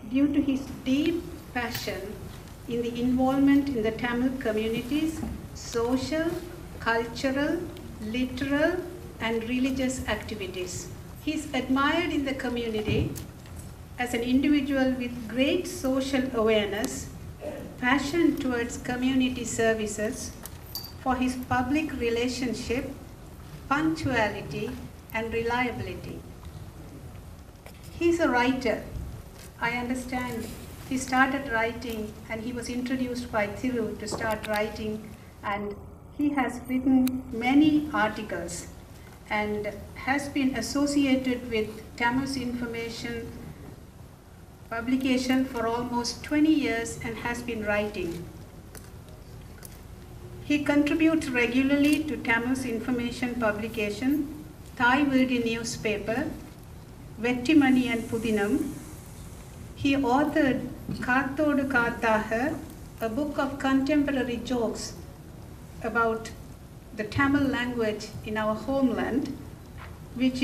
due to his deep passion in the involvement in the Tamil community's social, cultural, literal, and religious activities. He is admired in the community as an individual with great social awareness, passion towards community services, for his public relationship, punctuality, and reliability. He's a writer. I understand he started writing and he was introduced by Thiru to start writing, and he has written many articles and has been associated with Tamil's information publication for almost 20 years and has been writing. He contributes regularly to Tamil's information publication, Thai Virdi newspaper, Vettimani and Pudinam. He authored Kathodu Kathaha, a book of contemporary jokes about the Tamil language in our homeland, which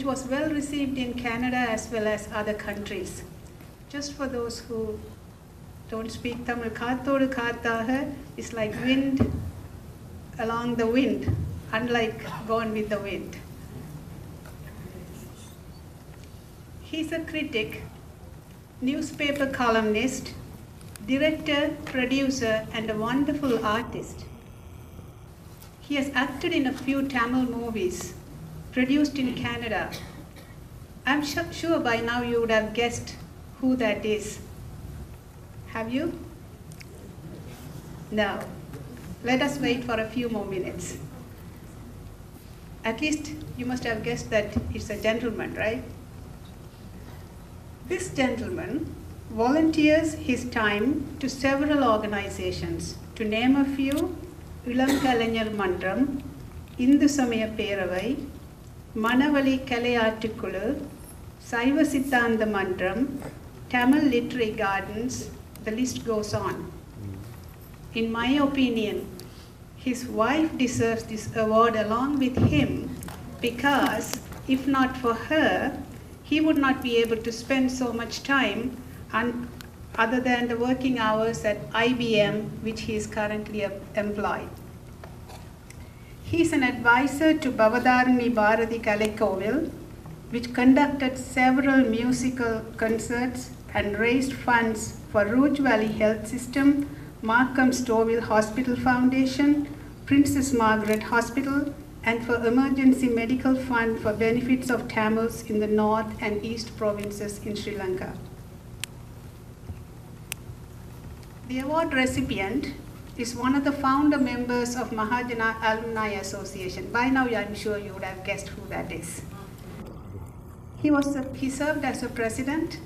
was well received in Canada as well as other countries. Just for those who don't speak Tamil, Kathodu Kathaha is like wind along the wind, unlike Gone with the Wind. He's a critic, newspaper columnist, director, producer, and a wonderful artist. He has acted in a few Tamil movies produced in Canada. I'm sure by now you would have guessed who that is. Have you? No. Let us wait for a few more minutes. At least you must have guessed that it's a gentleman, right? This gentleman volunteers his time to several organizations. To name a few, Ilam Kalaignar Mandram, Indu Samaya Peravai, Manavali Kalayattukulu, Saiva Siddhanta Mandram, Tamil Literary Gardens, the list goes on. In my opinion, his wife deserves this award along with him because, if not for her, he would not be able to spend so much time other than the working hours at IBM, which he is currently employed. He is an advisor to Bavadarani Bharati Kalaikovil, which conducted several musical concerts and raised funds for Rouge Valley Health System, Markham Stouffville Hospital Foundation, Princess Margaret Hospital, and for Emergency Medical Fund for benefits of Tamils in the North and East provinces in Sri Lanka. The award recipient is one of the founder members of Mahajana Alumni Association. By now, I'm sure you would have guessed who that is. He served as a president,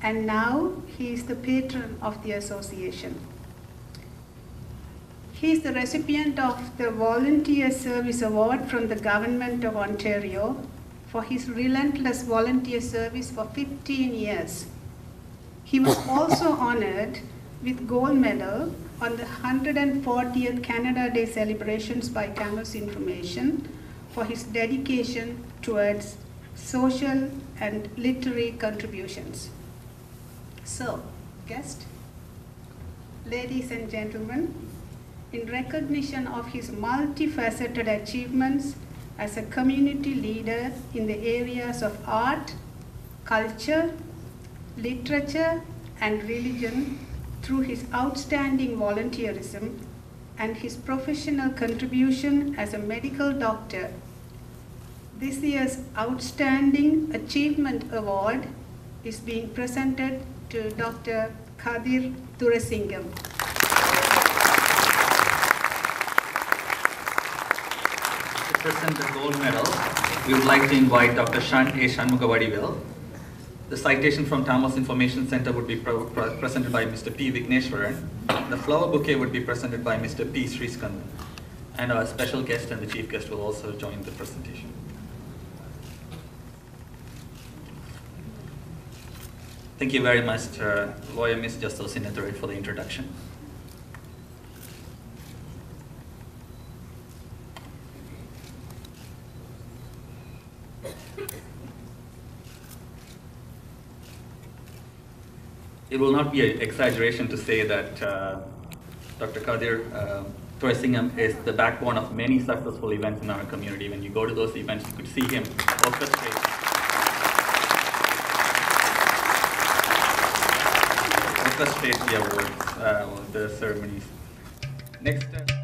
and now he is the patron of the association. He is the recipient of the Volunteer Service Award from the Government of Ontario for his relentless volunteer service for 15 years. He was also honored with gold medal on the 140th Canada Day celebrations by Tamils Information for his dedication towards social and literary contributions. So, guest, ladies and gentlemen, in recognition of his multifaceted achievements as a community leader in the areas of art, culture, literature, and religion through his outstanding volunteerism and his professional contribution as a medical doctor, this year's Outstanding Achievement Award is being presented to Dr. Kadir Thurasingam. To present the gold medal, we would like to invite Dr. Shan A. Shanmugavadivel. The citation from Tamils Information Center would be presented by Mr. P. Vigneshwaran. The flower bouquet would be presented by Mr. P. Sriskandan. And our special guest and the chief guest will also join the presentation. Thank you very much, Lawyer Ms. Justal Sinatore, for the introduction. it will not be an exaggeration to say that Dr. Kadir Thuraisingham is the backbone of many successful events in our community. When you go to those events, you could see him orchestrate the awards, the ceremonies. Next.